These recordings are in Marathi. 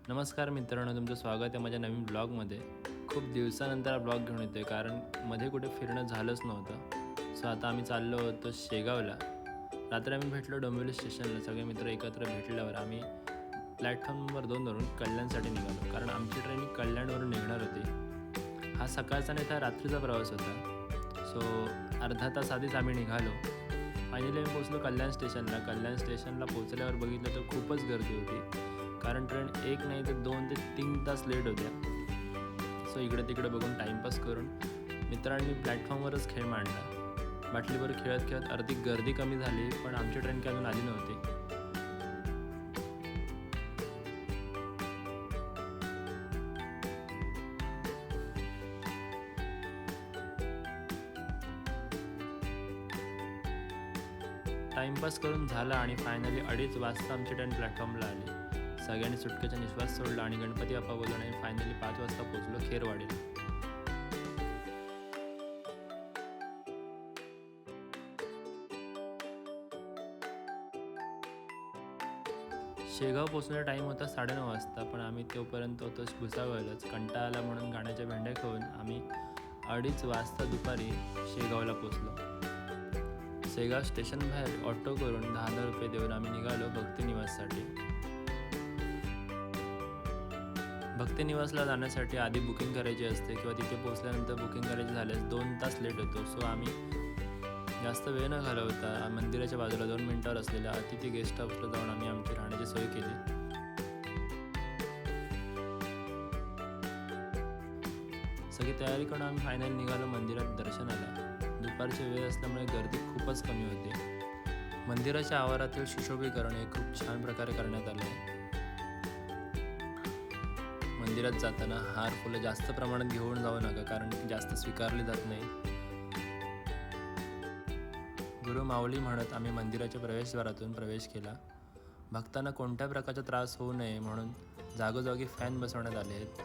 नमस्कार मित्रांनो, तुमचं स्वागत आहे माझ्या नवीन ब्लॉगमध्ये. खूप दिवसानंतर हा ब्लॉग घेऊन येतो आहे कारण मध्ये कुठे फिरणं झालंच नव्हतं. सो आता आम्ही चाललो होतो शेगावला. रात्री आम्ही भेटलो डोंबिवली स्टेशनला. सगळे मित्र एकत्र भेटल्यावर आम्ही प्लॅटफॉर्म नंबर 2वरून कल्याणसाठी निघालो कारण आमची ट्रेन कल्याणवरून निघणार होती. हा सकाळचा नाही तर रात्रीचा प्रवास होता. सो अर्धा तास आधीच आम्ही निघालो. फायनली आम्ही पोचलो कल्याण स्टेशनला. कल्याण स्टेशनला पोचल्यावर बघितलं तर खूपच गर्दी होती कारण ट्रेन एक नाही तर 2 ते 3 तास लेट होत्या. सो इकडे तिकडे बघून टाईमपास करून मित्रांनी प्लॅटफॉर्मवरच खेळ मांडला. बाटलीवर खेळत खेळत अर्धी गर्दी कमी झाली, पण आमची ट्रेन काही अजून आली नव्हती. टाईमपास करून झाला आणि फायनली 2:30 वाजता आमची ट्रेन प्लॅटफॉर्मला आली. सगळ्यांनी सुटकेचा निश्वास सोडला आणि गणपती बाप्पा बोलून आणि फायनली 5 वाजता पोचलो खेरवाडीला. शेगाव पोचण्याचा टाईम होता 9:30 वाजता, पण आम्ही तोपर्यंत होतो भुसावळलाच. कंटाळा आला म्हणून गाण्याच्या भेंड्या खाऊन आम्ही 2:30 वाजता दुपारी शेगावला पोचलो. शेगाव स्टेशन बाहेर ऑटो करून 10,000 रुपये देऊन आम्ही निघालो भक्तिनिवाससाठी. भक्तिनिवासला जाण्यासाठी आधी बुकिंग करायची असते किंवा तिथे पोहोचल्यानंतर बुकिंग करायची झाल्यास 2 तास लेट होतो. सो आम्ही जास्त वेळ न घालवता मंदिराच्या बाजूला 2 मिनिटावर असलेल्या अतिथी गेस्ट हाऊसला जाऊन आम्ही आमची राहण्याची सोय केली. सगळी तयारी करून आम्ही फायनल निघालो मंदिरात दर्शनाला. दुपारची वेळ असल्यामुळे गर्दी खूपच कमी होती. मंदिराच्या आवारातील सुशोभीकरण हे खूप छान प्रकारे करण्यात आले आहे. मंदिरात जाताना हार फुलं जास्त प्रमाणात घेऊन जाऊ नका कारण ती जास्त स्वीकारली जात नाही. गुरु माऊली म्हणत आम्ही मंदिराच्या प्रवेशद्वारातून प्रवेश केला. भक्तांना कोणत्या प्रकारचा त्रास होऊ नये म्हणून जागोजागी फॅन बसवण्यात आले आहेत.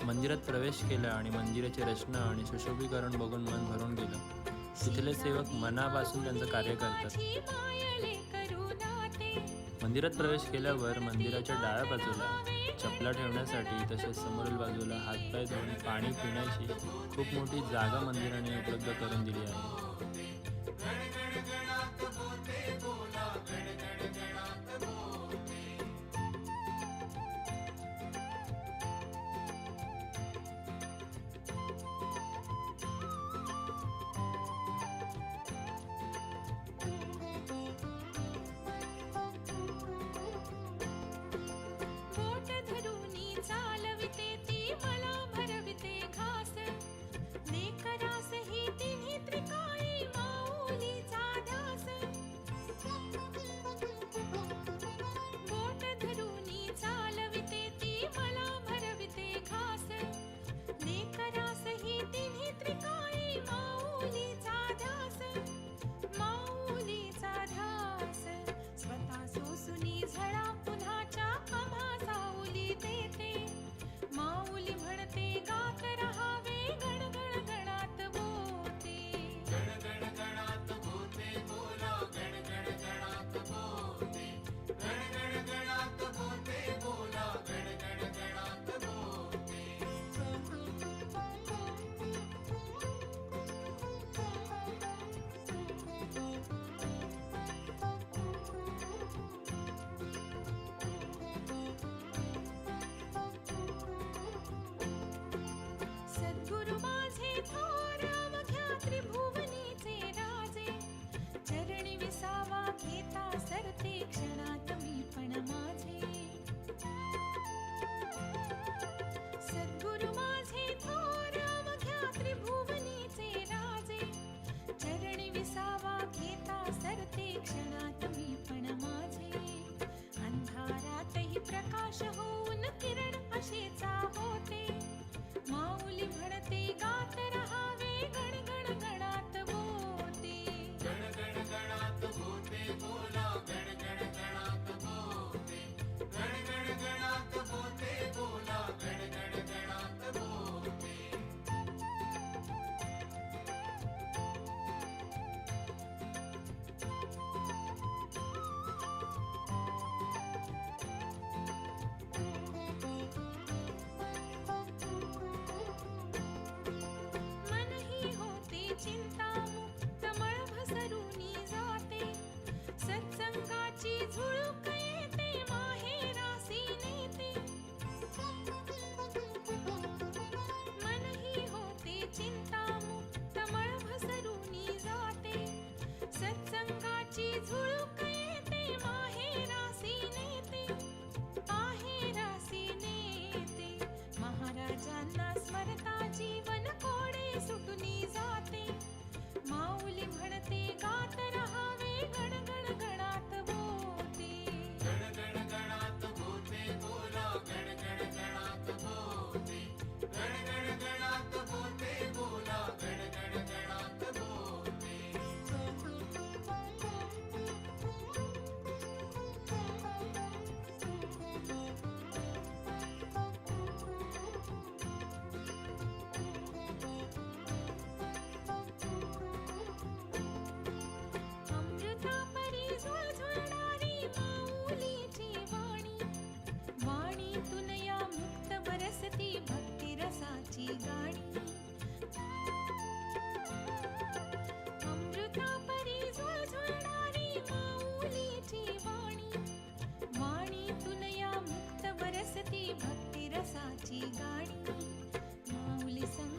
मंदिरात प्रवेश केला आणि मंदिराची रचना आणि सुशोभीकरण बघून मन भरून गेलं. तिथले सेवक मनापासून त्यांचं कार्य करतात. मंदिरात प्रवेश केल्यावर मंदिराच्या डाव्या बाजूला चपला ठेवण्यासाठी तसेच समोरील बाजूला हातपाय धुवून पाणी पिण्याची खूप मोठी जागा मंदिराने उपलब्ध करून दिली आहे.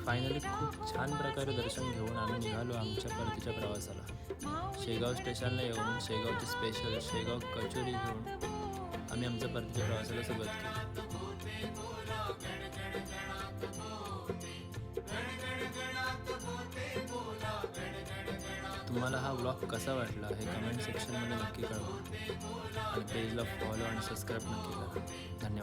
फायनली खूप छान प्रकारे दर्शन घेऊन आम्ही निघालो आमच्या परतीच्या प्रवासाला. शेगाव स्टेशनला येऊन शेगावची स्पेशल शेगाव कचोरी घेऊन आम्ही आमच्या परतीच्या प्रवासाला सुरुवात केली. तुम्हाला हा व्लॉग कसा वाटला हे कमेंट सेक्शनमध्ये नक्की कळवा आणि पेजला फॉलो आणि सबस्क्राईब नक्की करा. धन्यवाद.